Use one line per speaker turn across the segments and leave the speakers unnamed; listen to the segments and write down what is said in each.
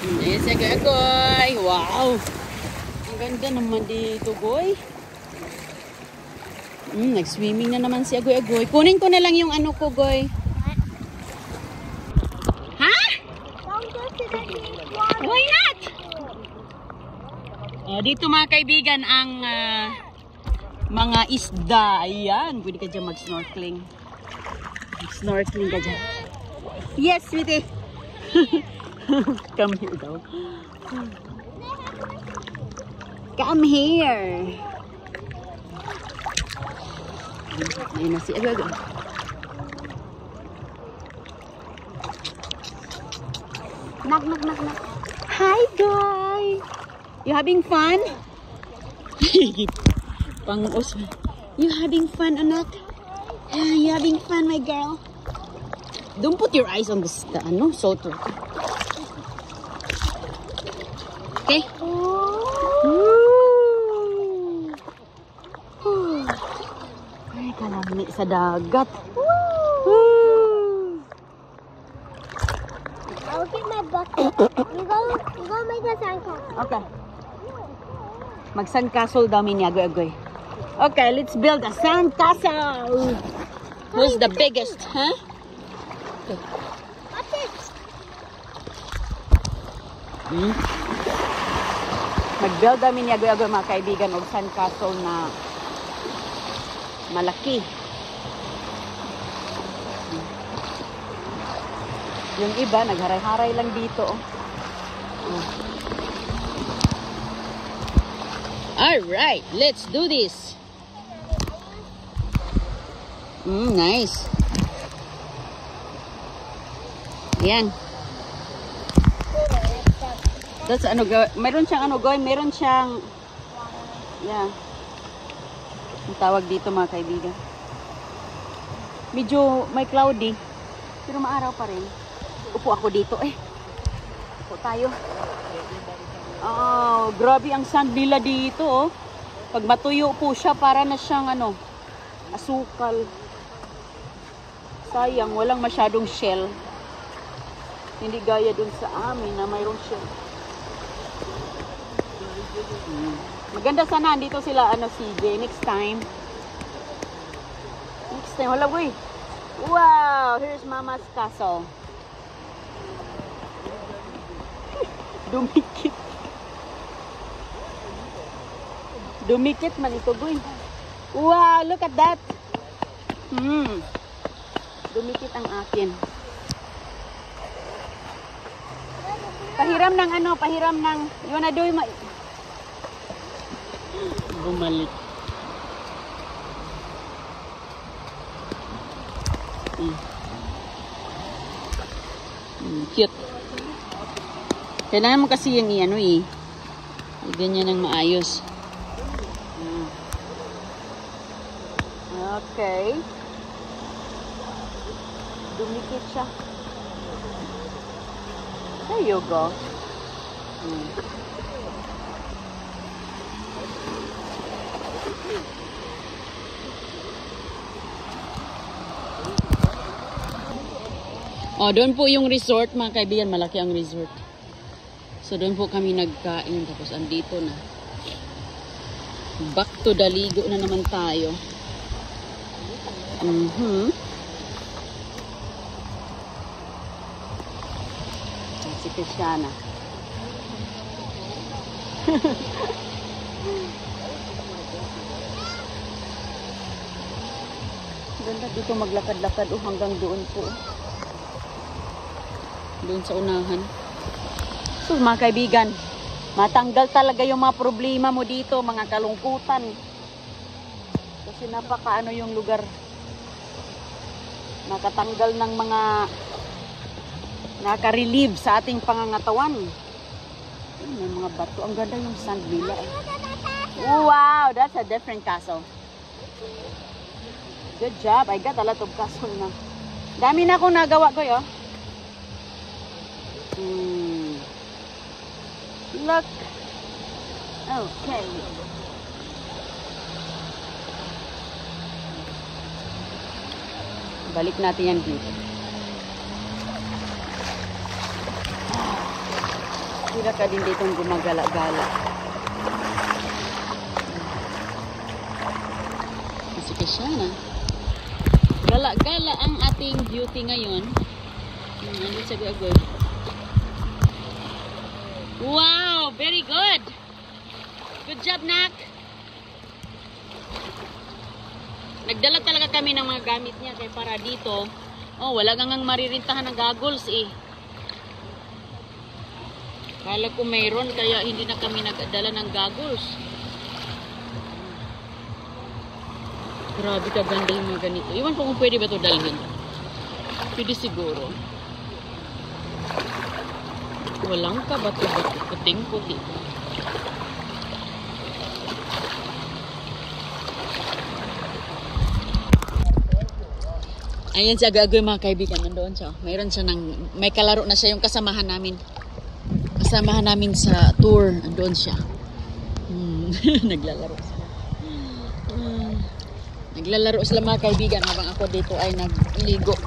Yes, agoy. Wow. Ang ganda naman dito, goy. Nag-swimming na naman si Agoy. Kunin ko na lang yung ano ko, goy. Ha? Why not? Oh, dito mga kaibigan ang mga isda. Ayan, pwede ka dyan mag-snorkeling. Mag-snorkeling ka dyan. Yes, sweetie. Come here daw. Come here. Ayun na si Agoy. Knock, knock, knock, knock. Hi, guy. You having fun? Pang-us. You having fun, anak? You having fun, my girl? Don't put your eyes on the salt. Okay? Ay, kalami sa dagat.
I'll get my bucket. You go make a sandcastle.
Okay. Mag-sandcastle daw ni Agoy. Okay, let's build a sandcastle. Who's the biggest, huh? Okay.
What's it?
Mag-build daw ni Agoy mga kaibigan og sandcastle na malaki. Yung iba, nagharay-haray lang dito. Alright, let's do this. Nice. Yan. That's meron siyang meron siyang, yeah. Ang tawag dito mga kaibigan. Medyo may cloudy, pero maaraw pa rin. Upo ako dito Upo tayo. Oh, grabe ang sand nila dito, oh. Pag matuyo po siya, para na siyang asukal. Sayang, walang masyadong shell. Hindi gaya dun sa amin na mayroong shell. Maganda sana dito sila CJ next time. Wala boy. Wow, here's Mama's castle. Dumikit. Dumikit man ito, boy. Wow, look at that. Dumikit ang akin. Pahiram ng you wanna do bumalik. Cute. Kailangan mo kasi yung ganyan ng maayos. Okay. Dumikit siya. There you go. Oh, doon po yung resort mga kaibigan, malaki ang resort. So doon po kami nagkain, tapos andito na. Back to Daligo na naman tayo. Si Christiana. Ganda dito maglakad-lakad hanggang doon po. Doon sa unahan. So mga kaibigan, matanggal talaga yung mga problema mo dito, mga kalungkutan. Kasi napaka yung lugar. Nakatanggal ng mga naka-relieve sa ating pangangatawan. May mga bato. Ang ganda yung sand nila. Wow, that's a different castle. Good job. I got a lot of castle na. Dami na akong nagawa ko, Look. Okay. Balik natin yan dito. Tira ka din ditong gumagala-gala. Kasi siya na. Gala-gala ang ating beauty ngayon. Ano sa good. Wow! Very good! Good job, Nak! Nagdala talaga kami ng mga gamit niya kaya para dito. Oh, wala kang maririntahan ng goggles eh. Kala ko mayroon kaya hindi na kami nagdala ng goggles. Grabe kaganda yung mga ganito. Iwan ko kung pwede ba ito dalhin. Pwede siguro. Walang kabato-bato. Puting-puti. Ayan si Agagoy mga kaibigan. Nandoon siya. Mayroon siya ng... May kalaro na siya yung kasamahan namin. Kasamahan namin sa tour. Nandoon siya. Naglalaro sila. Naglalaro sila mga kaibigan habang ako dito ay nagligo.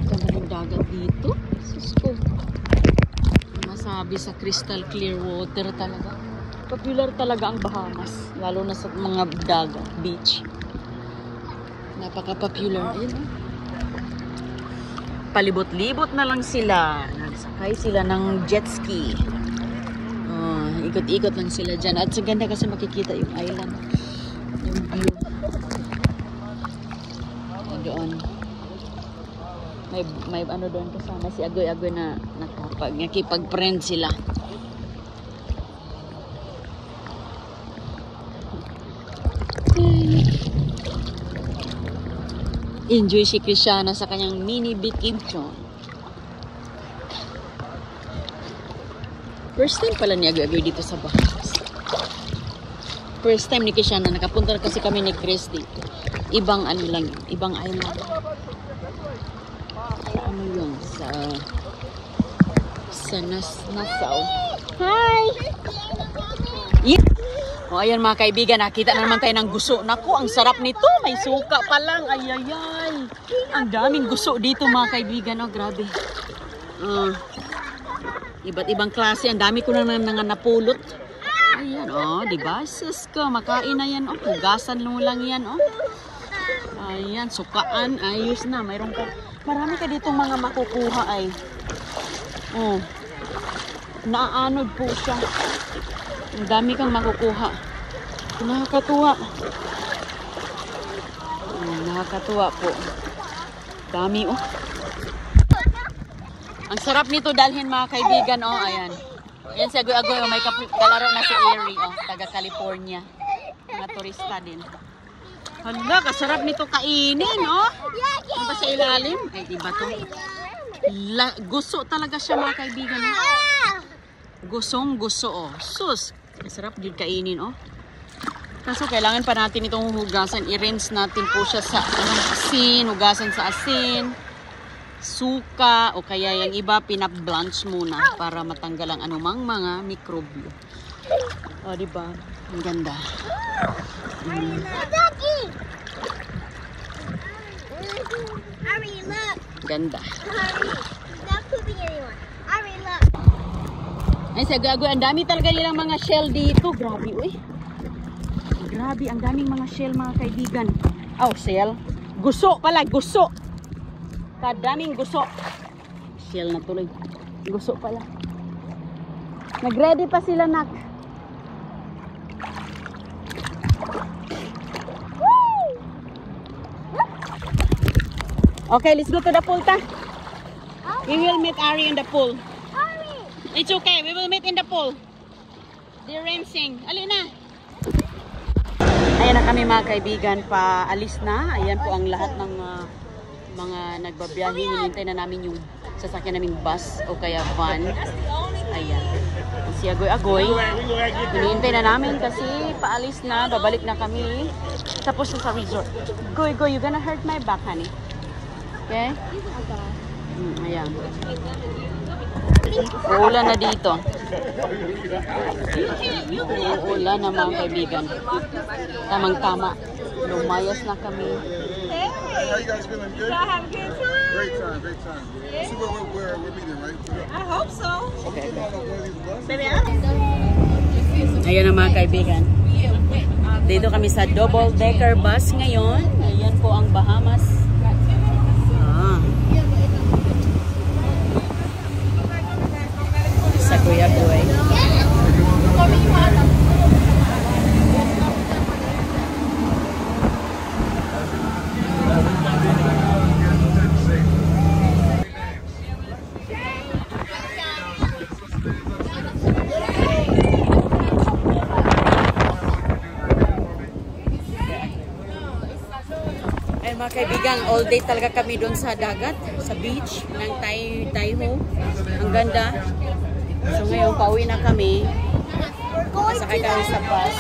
Ganda ng dagat dito. Sus ko. Masabi sa crystal clear water talaga. Popular talaga ang Bahamas. Lalo na sa mga dagat, beach. Napaka-popular. Ayun oh. Palibot-libot na lang sila. Nagsakay sila ng jet ski. Oh, ikot-ikot lang sila dyan. At sa ganda kasi makikita yung island. Yung view. Doon. May ano doon kasama si Agoy-Agoy na nakipag-friend sila. Enjoy si Krishana sa kanyang mini vacation. First time pala ni Agoy-Agoy dito sa Bahamas. First time ni Krishana. Nakapunta kasi kami ni Chris dito. Ibang ano lang, ibang island. Ano yun? Sa Nassau. Hi! Yeah. O ayan mga kaibigan, nakita na naman tayo ng guso. Naku, ang sarap nito. May suka pa lang. Ayayay. Ang daming guso dito mga kaibigan. Oh, grabe. Iba't ibang klase. Ang dami ko na napulot. Ayan, oh, diba? Sus ko, makain na yan. Oh, hugasan mo lang yan, oh. Ayan, sukaan. Ayos na. Mayroon ka. Marami ka dito mga makukuha ay. Oh. Naaanod po siya. Ang dami kang makukuha. Nakakatuwa. Nakakatuwa po. Dami, oh. Ang sarap nito dalhin mga kaibigan, oh. Ayan. Ayan si Agoy-Agoy, oh. May kalaro na si Erie, oh. Taga California. Mga turista din. Hala, kasarap nito kainin, oh. Ano ba sa ilalim? Ay, iba to. Gusto talaga siya mga kaibigan, oh. Gusong gusto, oh. Sus. Masarap din kainin, oh. Kaso kailangan pa natin itong hugasan. I-rinse natin po siya sa asin. Hugasan sa asin. Suka. O kaya yung iba, pinap-blanch muna para matanggal ang anumang mga mikrobyo. O, diba? Ang ganda. Ganda. Ay, sa Agoy, ang dami talaga nilang mga shell dito. Grabe, uy. Grabe, ang daming mga shell, mga kaibigan. Oh, shell. Guso pala, guso. Kadaming guso. Shell na tuloy. Guso pala. Nag-ready pa sila, Nak. Okay, let's go to the pool, ta. We will meet Ari in the pool. It's okay. We will meet in the pool. The rinsing. Alin na. Ayan na kami mga kaibigan. Paalis na. Ayan po ang lahat ng mga nagbabiyahe. Hinihintay na namin yung sasakyan naming bus o kaya van. Ayan. Si Agoy-Agoy. Hinihintay na namin kasi paalis na. Babalik na kami. Tapos na sa resort. Goy, you gonna hurt my back, honey. Okay? Ayan. Uulan na dito. Uulan na mga kaibigan. Tamang-tama. Lumayas na kami.
Hey, how you guys feeling? Good? Have a good time. Great time. time, great time. See where we're meeting, right?
I hope so.
Okay.
Baby,
Ayan ang mga kaibigan. Dito kami sa double-decker bus ngayon. Ayan po ang Bahamas. Ah. Sa Kuya Boy. Ay mga kaibigan, all day talaga kami doon sa dagat, sa beach ng Taiho. Ang ganda. So ngayon, pauwi na kami. Sakay kami sa bus.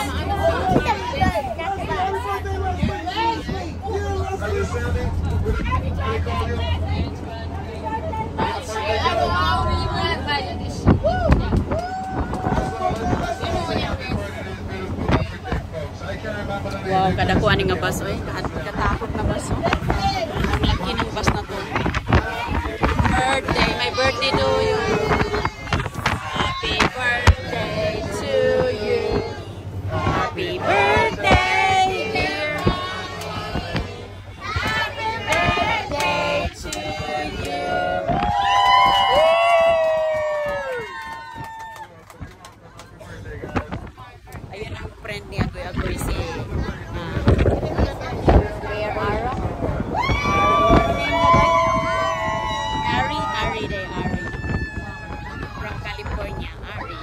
Wow, kadakuan nga bus, oy. Katakot na bus, oh. Ang laki ng bus na to. Birthday, my birthday to you. Happy birthday to you. Happy birthday, dear. Happy birthday to you. Ayun ang friend ni Agoy si from California, Ari.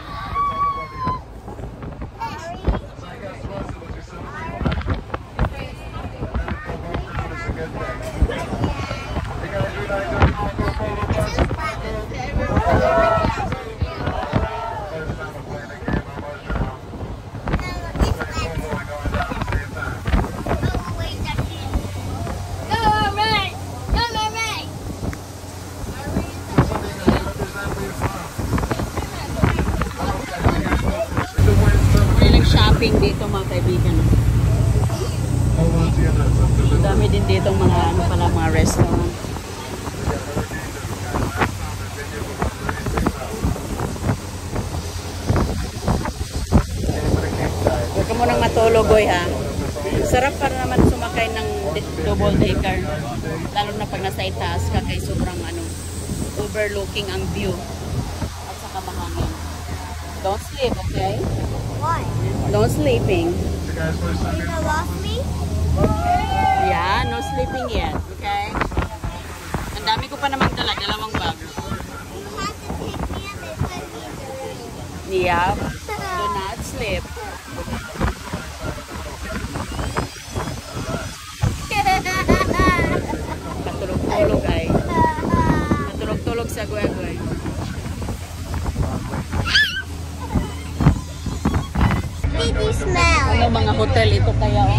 Shopping dito mga kaibigan. Dami din dito mga ano pala mga restaurant. Huwag ka munang matulog, boy, ha. Sarap para naman sumakay ng double decker. Lalo na pag nasa itaas ka kay sobrang ano, overlooking ang view. At saka mahangin. Don't sleep, okay?
Why?
No sleeping.
You gonna lost me?
Yeah, no sleeping yet. Okay? Ang dami ko pa naman dala, dalawang bag.
You have to pick me up and put me in the room.
Yeah. Do not sleep. Katulog-tulog ay. Katulog-tulog sa guay-guay.
Did you smell?
Ano mga hotel ito kaya? Oh?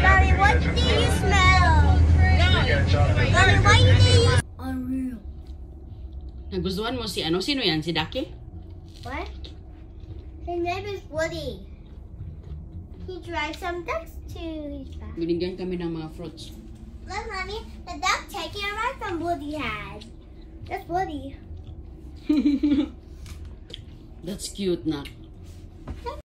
Mommy, what did you smell? Mommy, why did you... Unreal.
Nagustuhan mo si ano? Sino yan? Si Daki?
What? His name is Woody. He drives some ducks to his back.
Binigyan kami ng mga fruits.
Look, Mommy, the duck taking a ride from Woody had. That's Woody.
That's cute, nak.